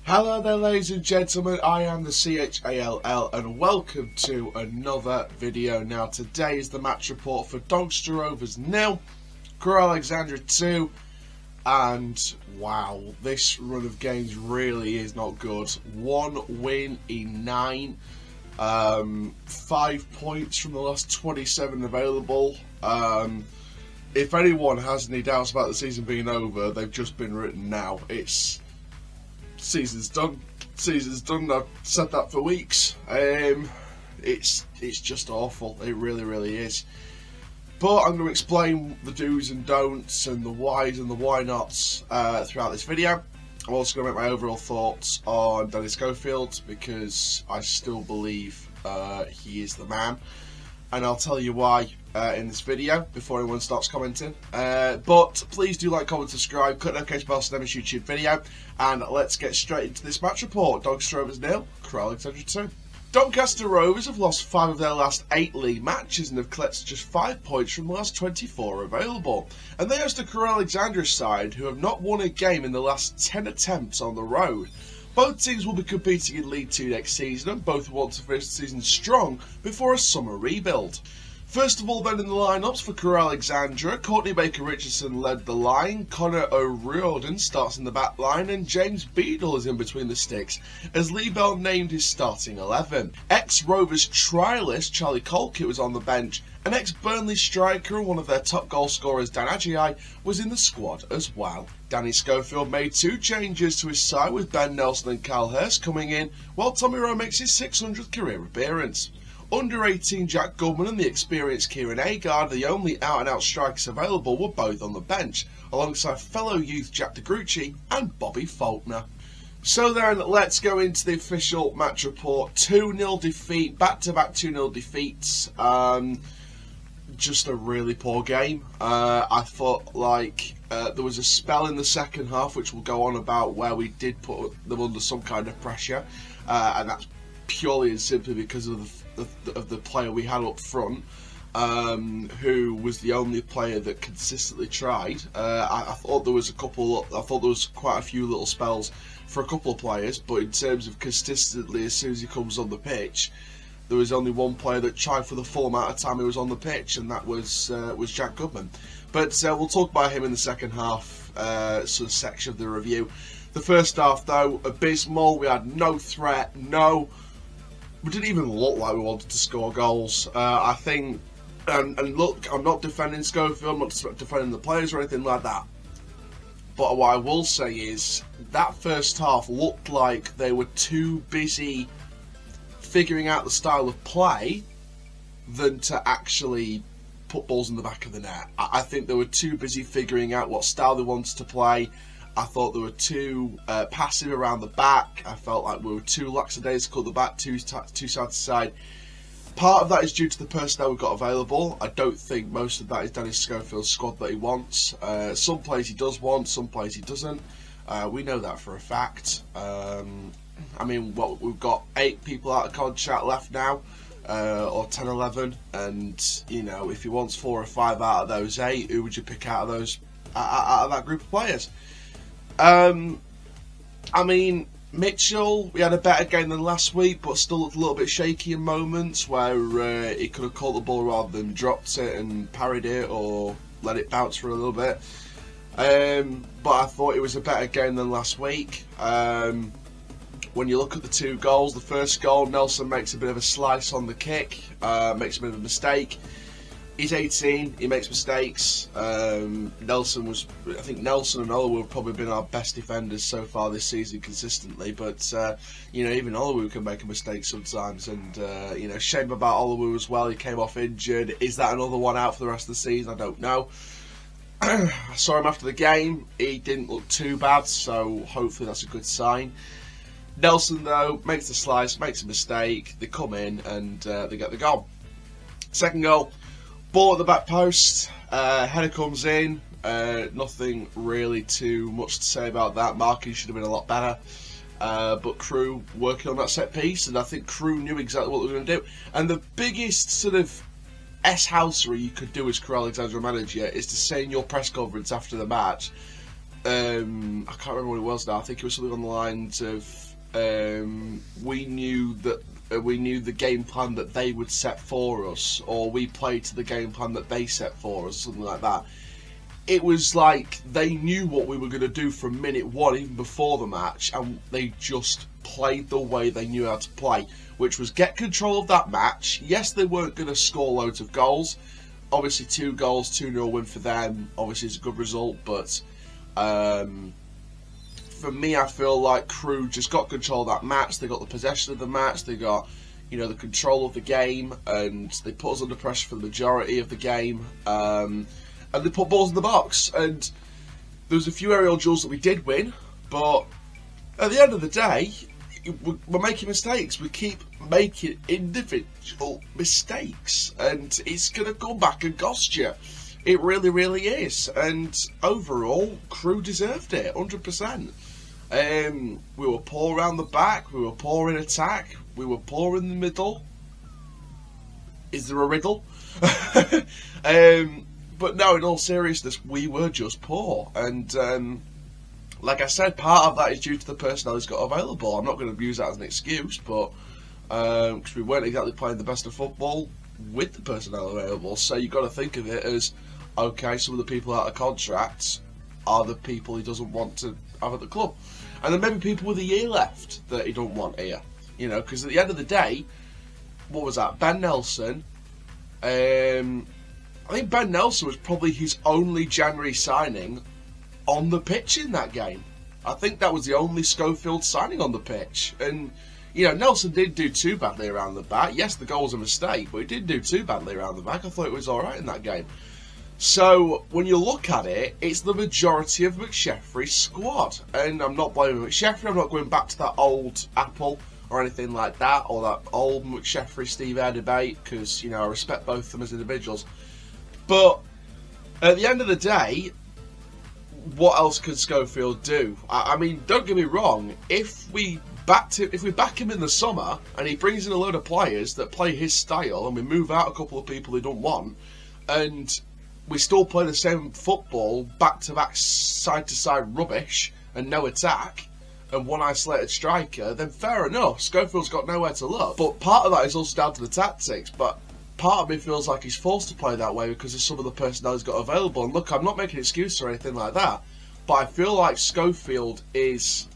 Hello there ladies and gentlemen, I am the CHALL and welcome to another video. Now today is the match report for Doncaster Rovers 0, Crewe Alexandra 2, and wow, this run of games really is not good. 1 win in 9, 5 points from the last 27 available. If anyone has any doubts about the season being over, they've just been written now. Season's done. I've said that for weeks. It's just awful. It really is. But I'm going to explain the do's and don'ts and the whys and the why nots throughout this video. I'm also going to make my overall thoughts on Danny Schofield because I still believe he is the man, and I'll tell you why in this video before anyone starts commenting. But please do like, comment, subscribe, click the notification bell so never miss a YouTube video, and let's get straight into this match report. Doncaster Rovers 0, Crewe Alexandra 2. Doncaster Rovers have lost 5 of their last 8 league matches and have collected just 5 points from the last 24 available. And they host the Crewe Alexandra side who have not won a game in the last 10 attempts on the road. Both teams will be competing in League 2 next season, and both want to finish the season strong before a summer rebuild. First of all then in the lineups for Crewe Alexandra, Courtney Baker-Richardson led the line, Connor O'Riordan starts in the back line, and James Beadle is in between the sticks as Lee Bell named his starting 11. Ex-Rovers trialist Charlie Colkett was on the bench, and ex-Burnley striker and one of their top goal scorers Dan Agyei was in the squad as well. Danny Schofield made 2 changes to his side with Ben Nelson and Carl Hurst coming in, while Tommy Rowe makes his 600th career appearance. Under 18 Jack Goodman and the experienced Kieran Agard, the only out-and-out strikers available, were both on the bench, alongside fellow youth Jack DeGrucci and Bobby Faulkner. So then, let's go into the official match report. 2-0 defeat, back-to-back 2-0 defeats. Just a really poor game. I thought there was a spell in the second half, which we'll go on about, where we did put them under some kind of pressure, and that's purely and simply because of the player we had up front, who was the only player that consistently tried. I thought there was quite a few little spells for a couple of players, but in terms of consistently, as soon as he comes on the pitch, there was only one player that tried for the full amount of time he was on the pitch, and that was Jack Goodman. But we'll talk about him in the second half sort of section of the review. The first half, though, abysmal. We had no threat, we didn't even look like we wanted to score goals. I think, and look, I'm not defending Schofield, I'm not defending the players or anything like that. But what I will say is, that first half looked like they were too busy figuring out the style of play than to actually put balls in the back of the net. I think they were too busy figuring out what style they wanted to play. I thought they were too passive around the back. I felt like we were too lackadaisical at the back, too side to side. Part of that is due to the personnel we've got available. I don't think most of that is Danny Schofield's squad that he wants. Some players he does want, some players he doesn't. We know that for a fact. I mean, we've got 8 people out of contract left now, or 10, 11, and you know, if he wants 4 or 5 out of those 8, who would you pick out of that group of players? I mean, Mitchell, we had a better game than last week, but still looked a little bit shaky in moments where he could have caught the ball rather than dropped it and parried it or let it bounce for a little bit. But I thought it was a better game than last week. When you look at the 2 goals, the first goal, Nelson makes a bit of a slice on the kick, makes a bit of a mistake. He's 18, he makes mistakes. I think Nelson and Olowu have probably been our best defenders so far this season consistently, but you know, even Olowu can make a mistake sometimes, and you know, shame about Olowu as well. He came off injured. Is that another one out for the rest of the season? I don't know. I saw him after the game. He didn't look too bad, so hopefully that's a good sign. Nelson, though, makes the slice, makes a mistake. They come in and they get the goal. Second goal. Ball at the back post, header comes in, nothing really too much to say about that. Marking should have been a lot better, but Crewe working on that set piece, and I think Crewe knew exactly what they were going to do. And the biggest sort of S-housery you could do as Crewe Alexandra manager is to say in your press conference after the match, I can't remember what it was now. I think it was something on the lines of we knew the game plan that they would set for us, or we played to the game plan that they set for us, something like that. It was like they knew what we were going to do from minute one, even before the match, and they just played the way they knew how to play, which was get control of that match. Yes, they weren't going to score loads of goals. Obviously, 2 goals, 2-0 win for them. Obviously, it's a good result, but for me, I feel like Crewe just got control of that match. They got the possession of the match. They got, the control of the game, and they put us under pressure for the majority of the game. And they put balls in the box, and there was a few aerial duels that we did win, but at the end of the day, we're making mistakes. We keep making individual mistakes, and it's going to come back and cost you. It really, really is. And overall, Crewe deserved it, 100%. We were poor around the back, we were poor in attack, we were poor in the middle. Is there a riddle? But no, in all seriousness, we were just poor. And like I said, part of that is due to the personnel who's got available. I'm not going to use that as an excuse, but because we weren't exactly playing the best of football with the personnel available. So you've got to think of it as, okay, some of the people out of contract are the people he doesn't want to have at the club. And there may be people with a year left that he don't want here. Because at the end of the day, what was that? Ben Nelson. I think Ben Nelson was probably his only January signing on the pitch in that game. I think that was the only Schofield signing on the pitch. And, Nelson didn't do too badly around the back. Yes, the goal was a mistake, but he didn't do too badly around the back. I thought it was alright in that game. So, when you look at it, it's the majority of McSheffrey's squad. And I'm not blaming McSheffrey. I'm not going back to that old apple or anything like that, or that old McSheffrey-Steve Eyre debate, because, I respect both of them as individuals. But at the end of the day, what else could Schofield do? I mean, don't get me wrong. If we back him in the summer and he brings in a load of players that play his style, and we move out a couple of people he don't want, and we still play the same football, back-to-back, side-to-side rubbish, and no attack, and one isolated striker, then fair enough. Schofield's got nowhere to look. But part of that is also down to the tactics. But part of me feels like he's forced to play that way because of some of the personnel he's got available. And look, I'm not making an excuse or anything like that, but I feel like Schofield is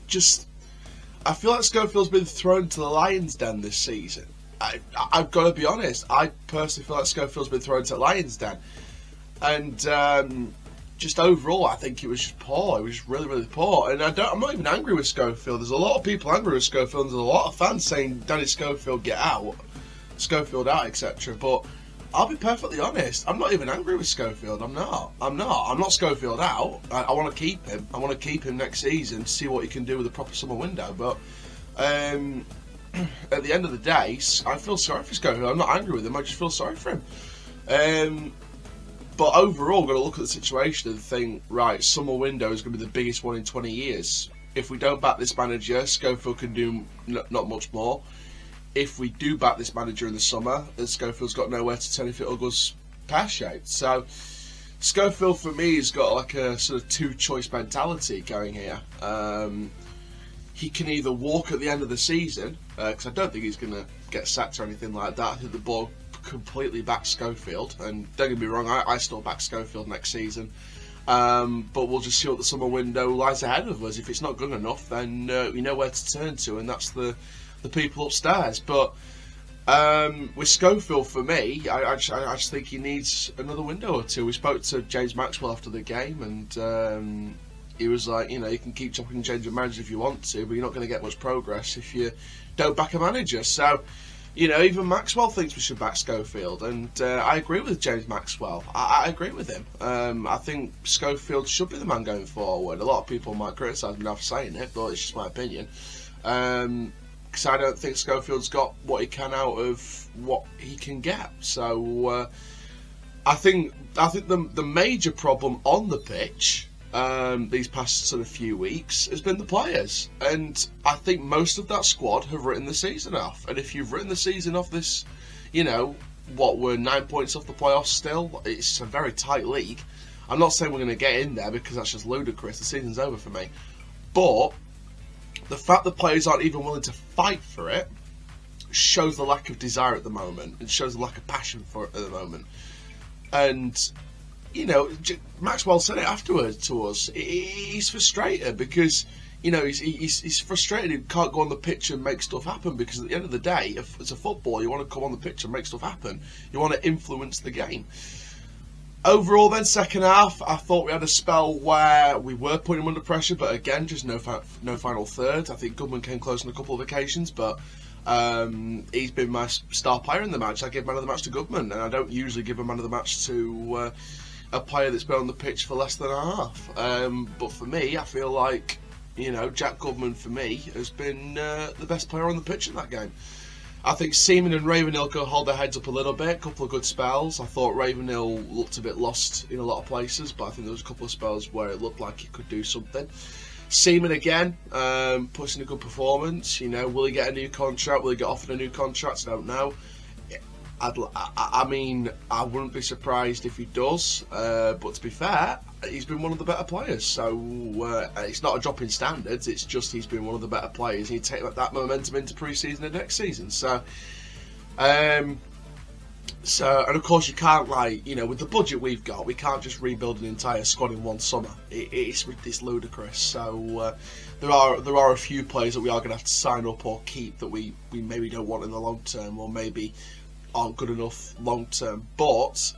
just... I feel like Schofield's been thrown to the lion's den this season. I've got to be honest. I personally feel like Schofield's been thrown to the lion's den. And just overall, I think it was just poor. It was just really, really poor. And I'm not even angry with Schofield. There's a lot of people angry with Schofield. There's a lot of fans saying, Danny Schofield, get out. Schofield out, etc. But I'll be perfectly honest, I'm not even angry with Schofield. I'm not Schofield out. I want to keep him. I want to keep him next season, see what he can do with a proper summer window. But at the end of the day, I feel sorry for Schofield. I'm not angry with him, I just feel sorry for him. But overall, we've got to look at the situation and think, right, summer window is going to be the biggest one in 20 years. If we don't back this manager, Schofield can do not much more. If we do back this manager in the summer, then Schofield's got nowhere to turn if it all goes pear-shaped. So, Schofield, for me, has got like a sort of two-choice mentality going here. He can either walk at the end of the season, because I don't think he's going to get sacked or anything like that. I think the board completely backs Schofield, and don't get me wrong, I still back Schofield next season. But we'll just see what the summer window lies ahead of us. If it's not good enough, then we know where to turn to, and that's the people upstairs. But with Schofield, for me, I just think he needs another window or two. We spoke to James Maxwell after the game, and he was like, you can keep chopping and changing managers if you want to, but you're not going to get much progress if you don't back a manager. So, even Maxwell thinks we should back Schofield, and I agree with James Maxwell. I agree with him. I think Schofield should be the man going forward. A lot of people might criticise me now for saying it, but it's just my opinion. Because I don't think Schofield's got what he can out of what he can get. So I think the major problem on the pitch these past sort of few weeks has been the players, and I think most of that squad have written the season off. And if you've written the season off this, we're 9 points off the playoffs still. It's a very tight league. I'm not saying we're going to get in there because that's just ludicrous. The season's over for me. But the fact that players aren't even willing to fight for it shows the lack of desire at the moment. It shows the lack of passion for it at the moment. And, you know, Maxwell said it afterwards to us. He's frustrated because, you know, he's frustrated he can't go on the pitch and make stuff happen, because at the end of the day, if it's a football, you want to come on the pitch and make stuff happen. You want to influence the game. Overall then, second half, I thought we had a spell where we were putting him under pressure, but again, just no final third. I think Goodman came close on a couple of occasions, but he's been my star player in the match. I gave man of the match to Goodman, and I don't usually give a man of the match to a player that's been on the pitch for less than a half. But for me, I feel like, you know, Jack Goodman, for me, has been the best player on the pitch in that game. I think Seaman and Ravenhill could hold their heads up a little bit, a couple of good spells. I thought Ravenhill looked a bit lost in a lot of places, but I think there was a couple of spells where it looked like he could do something. Seaman again, pushing a good performance. You know, will he get a new contract? Will he get offered a new contract? I don't know. I mean, I wouldn't be surprised if he does, but to be fair, he's been one of the better players, so it's not a drop in standards, it's just he's been one of the better players, and you take that momentum into pre-season and next season, so and of course you can't, like, you know, with the budget we've got, we can't just rebuild an entire squad in one summer. It's ludicrous, so there are a few players that we are going to have to sign up or keep that we maybe don't want in the long term, or maybe aren't good enough long term, but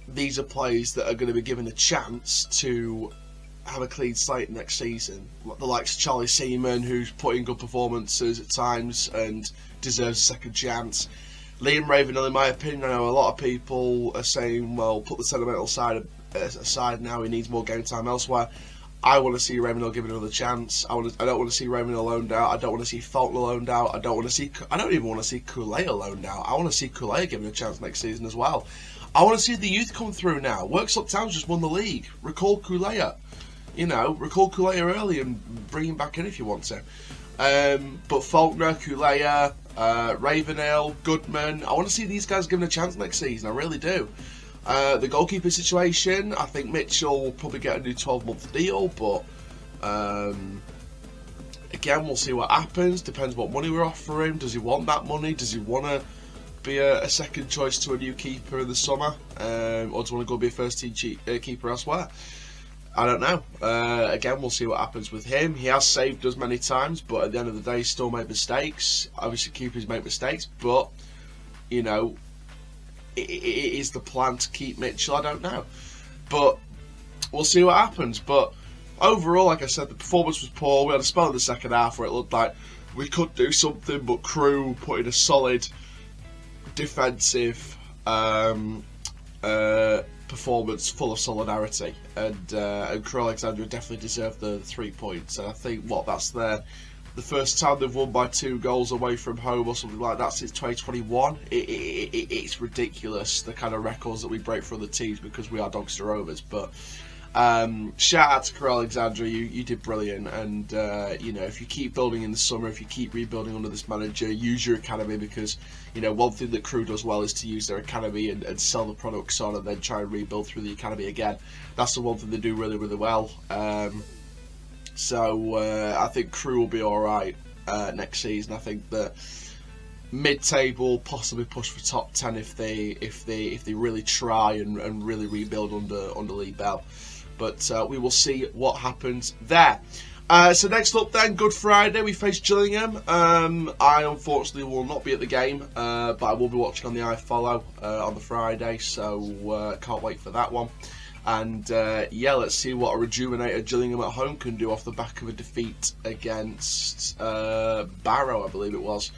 these are players that are going to be given a chance to have a clean slate next season. The likes of Charlie Seaman, who's put in good performances at times and deserves a second chance. Liam Ravenhill, in my opinion, I know a lot of people are saying, well, put the sentimental side aside now, he needs more game time elsewhere. I want to see Ravenhill given another chance. I don't want to see Ravenhill loaned out. I don't want to see Faulkner loaned out. I don't even want to see Kulea loaned out. I want to see Kulea given a chance next season as well. I want to see the youth come through now. Worksop Town's just won the league. Recall Kulea. You know, recall Kulea early and bring him back in if you want to. But Faulkner, Kulea, Ravenhill, Goodman, I want to see these guys given a chance next season. I really do. The goalkeeper situation, I think Mitchell will probably get a new 12-month deal, but again, we'll see what happens. Depends what money we're offering. Does he want that money? Does he want to be a second choice to a new keeper in the summer? Or does he want to go be a first-team keeper elsewhere? I don't know. Again, we'll see what happens with him. He has saved us many times, but at the end of the day, he's still made mistakes. Obviously, keepers make mistakes, but, you know, it is the plan to keep Mitchell? I don't know, but we'll see what happens. But overall, like I said, the performance was poor. We had a spell in the second half where it looked like we could do something, but Crewe put in a solid defensive performance full of solidarity, and Crewe Alexandra definitely deserved the 3 points. And I think that's the first time they've won by 2 goals away from home or something like that since 2021. It's ridiculous, the kind of records that we break for other teams because we are Doncaster Rovers. But shout out to Crewe Alexandra, you did brilliant. And you know, if you keep building in the summer, if you keep rebuilding under this manager, use your academy, because, you know, one thing that Crewe does well is to use their academy and sell the products on and then try and rebuild through the academy again. That's the one thing they do really, really well. So I think Crewe will be alright next season. I think that mid-table, possibly push for top 10 if they really try and really rebuild under Lee Bell. But we will see what happens there. So next up then, Good Friday, we face Gillingham. I unfortunately will not be at the game, but I will be watching on the iFollow on the Friday, so can't wait for that one. And yeah, let's see what a rejuvenated Gillingham at home can do off the back of a defeat against Barrow, I believe it was.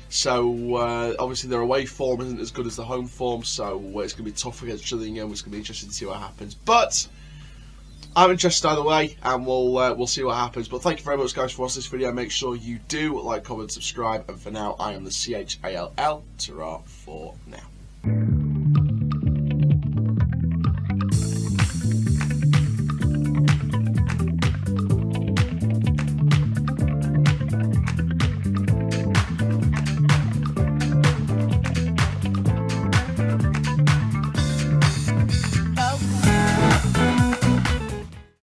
So obviously their away form isn't as good as the home form, so it's going to be tough against Gillingham. It's going to be interesting to see what happens. But I'm interested either way, and we'll see what happens. But thank you very much, guys, for watching this video. Make sure you do like, comment, subscribe, and for now, I am the CHALL, ta-ra for now.